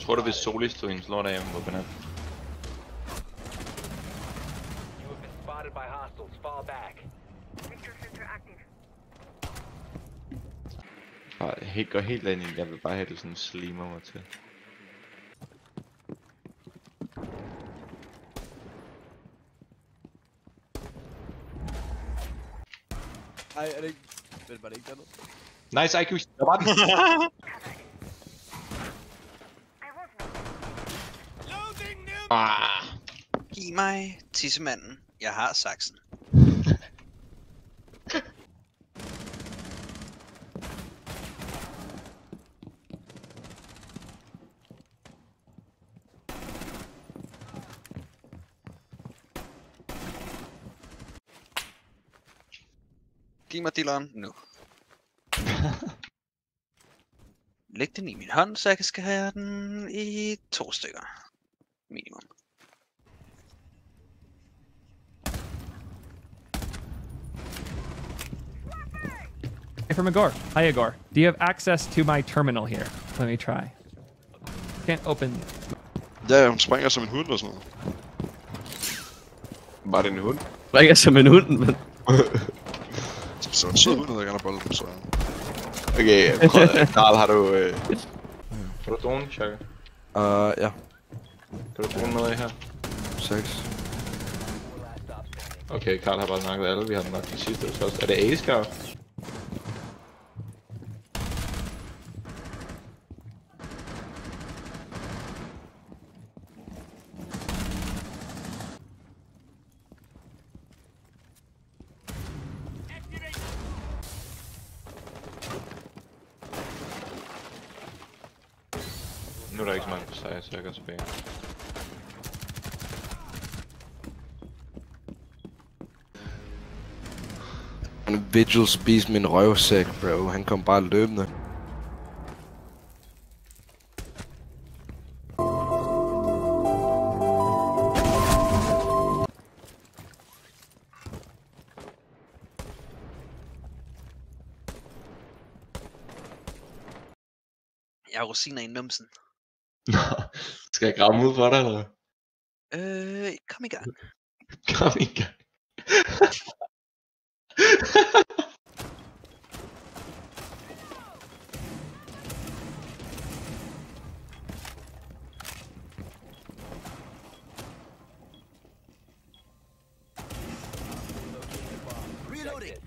tror du, hvis Solis tog en slår af på banan? Går helt ind i, jeg vil bare have det sådan slimer mig til. Ej, er det ikke... Men var det ikke dernede? Nice IQ, der var den! Giv mig tissemanden. Jeg har saksen. Giv mig dilleren nu. Læg den i min hånd, så jeg kan skære den i 2 stykker. Minimum. Hey, from Igor. Hi, Igor. Do you have access to my terminal here? Let me try. Can't open. Ja, hun springer som en hund og sådan noget. Var det en hund? Springer som en hund, men... Så en sød hund, der gerne bolle dem, så... Okay, Karl, har du... Har du drone, Chaka? Ja. Kan du drone noget i her? 6. Okay, Karl har bare snakket alle, vi har nok de sidste også. Er det A-scout? Nu er der ikke så mange på sig, så jeg går tilbage. Vigil spiste min røvsæk, bro. Han kom bare løbende. Jeg har rosiner i numsen. Nå, skal jeg grave ud for dig, eller? Kom i gang. Kom i gang. Reloading.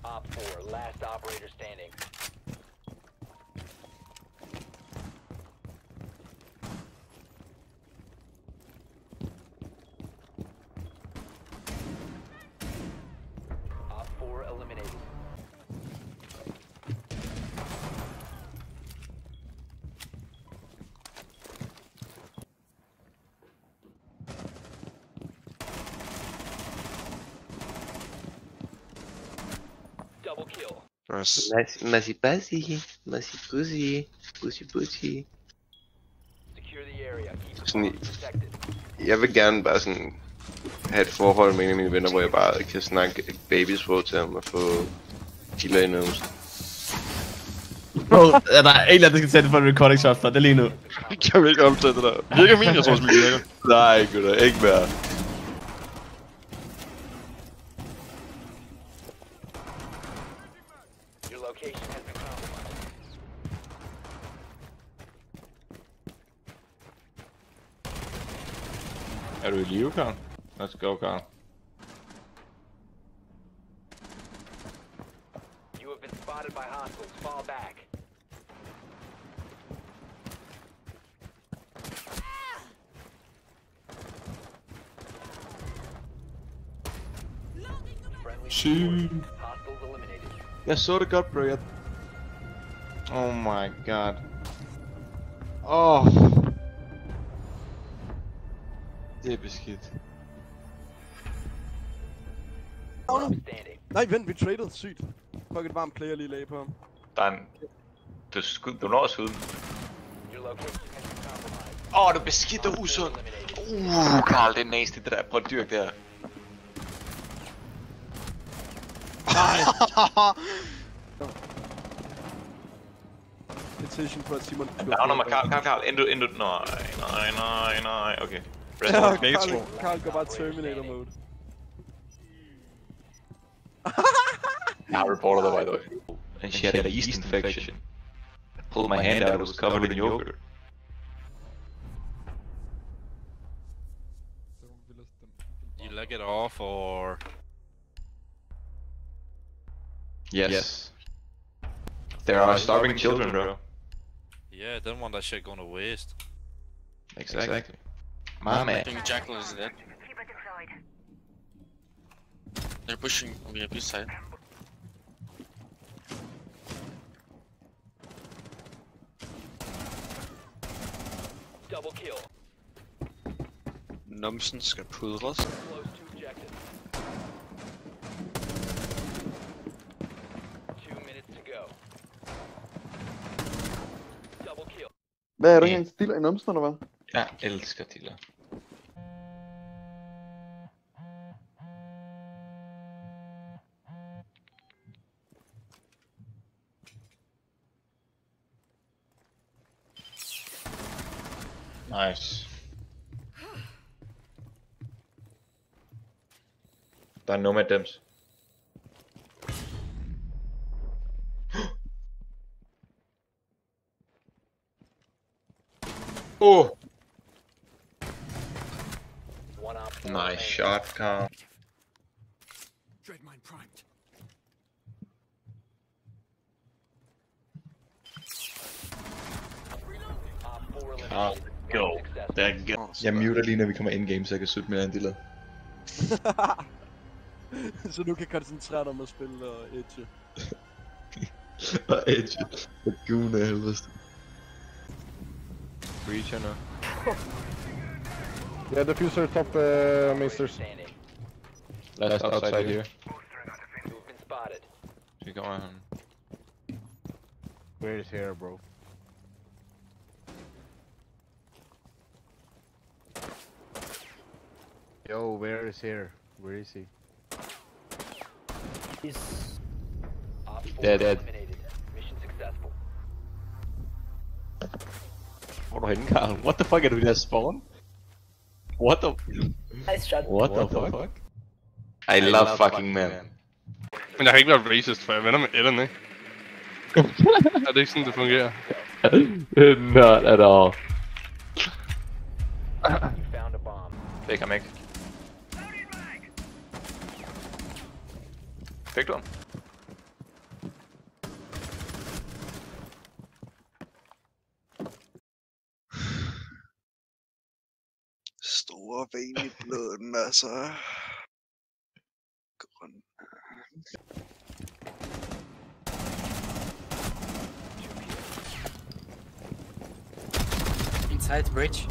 Op 4, last operator standing. Op 4 eliminated. Double kill. Nice. Masi pussy. Secure the area. Keep the Sådan bombs protected. Jeg vil gerne bare sådan have et forhold med en af mine venner, hvor jeg bare kan snakke babysprog til ham og få killer i numsen. Bro, er der en eller anden, der skal sætte for en recording software? Det er lige nu. Jeg vil ikke optage det der. Virker min? Jeg tror også, min virker. Nej, gutter, ikke mere. Your location has been compromised. Er du i live, Karl? Let's go, Karl. You have been spotted by hostiles. Fall back. Friendly hostiles eliminated. Jeg så det godt, bro. Oh my god. Åh. Det er beskidt. Standing. Nej, vent, vi traded. Sygt. Fuck et varmt player lige lag på ham. Der er en... Du når at skyde den. Your location has been compromised. Du er beskidt og usund. Karl, det er nasty det der. Prøv at dyrke det her. Attention på at Simon... Navner mig, Karl, endnu, nej, okay. Ja, Karl går bare Terminator mode. I reported that, by the way. And she had a yeast infection. I pulled my hand out, it was covered in yogurt. You leg it off, or... Yes. There are starving children, bro. Yeah, I don't want that shit going to waste. Exactly. My man. I think Jackal is dead. They're pushing on the B side. Double kill. Numsen skal pudres. Close to objective. 2 minutes to go. Double kill. Hvad er du ikke stiller i numsen, eller hvad? Jeg elsker Tiller. Nice. Der er nomad dems. Oh! Nice shot, Carl. Dreadmine primed. Go. Jeg muter lige, når vi kommer in-game, så jeg kan sutte mere end Diller. Så du kan koncentrere dig om at spille og edge. Og edge. Og gune af helvede. Breacher nu. Yeah, diffuser top, masters. Last outside here. You've been spotted. Vi kommer her. Where is here, bro? Yo, where is here? Where is he? He's Dead. eliminated. Mission successful. Hvor er du henne, Carl? What the fuck er du i der spawn? What the... Nice shot. What the fuck? I love fucking man. Men jeg har ikke været racist, for jeg venner med Ellen, ikke? Er det ikke sådan, det fungerer? Not at all. Found a bomb. Det kan man ikke. Fik du ham? Store ven i bloden, altså. Grøn. Inside bridge.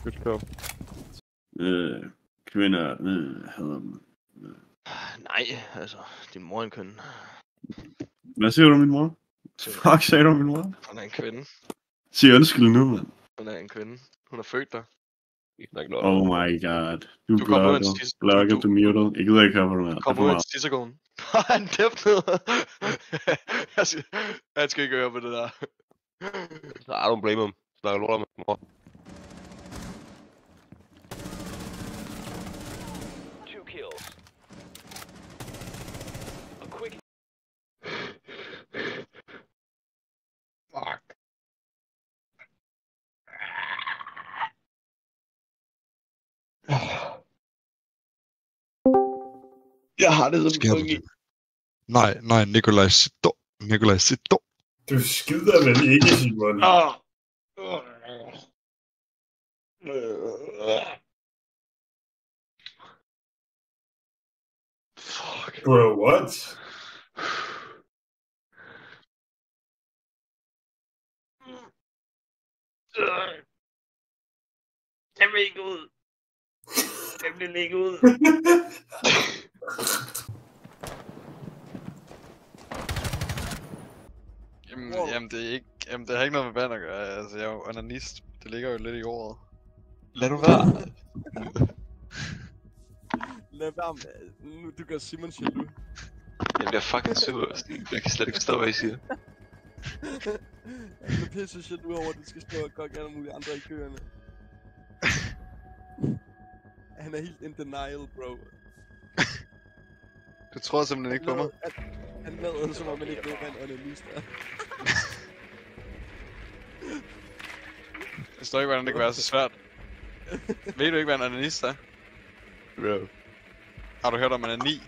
Good call. Kvinder, hader dem. Nej, altså, din mor er en køn. Hvad siger du, min mor? Fuck, sagde du, min mor? Hun er en kvinde. Sig undskyld nu, mand. Hun er en kvinde. Hun har født dig. Oh my god. Du kom ud af en blogger, du muted. Jeg gider ikke høre på det her. Kom ud af stissekonen. Han dæftede. Han skal ikke høre på det der. I don't blame him. Snakker lort om mor. 2 kills. A quick. Fuck. Jeg har det som fungi. Nej, Nikolaj, sit dog. Du skider vel ikke, Simon? Fuck. Bro, what? Jeg vil ikke ud. Jeg vil ikke ud. Jamen det er ikke, det har ikke noget med vand at gøre. Altså jeg er jo onanist. Det ligger jo lidt i ordet. Lad nu være. Lad være med. Nu, du gør Simon jaloux. Jeg bliver fucking sur. Jeg kan slet ikke forstå, hvad I siger. Jeg bliver pisse jaloux over, at du skal stå og gokke alle mulige andre i køerne. Han er helt in denial, bro. Du tror simpelthen ikke på mig? Han lader som om man ikke ved, hvad en onanist er. Jeg forstår ikke, hvordan det kan være så svært. Ved du ikke, hvad en onanist er? Bro. Har du hørt om, man er 9?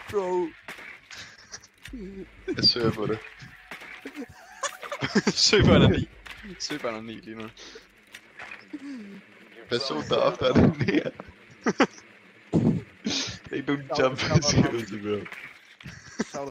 Bro. Jeg søger på det. Søg på onani. Søg på onani lige nu. Person, der ofte er det mere. Ikke nogen jump, bro.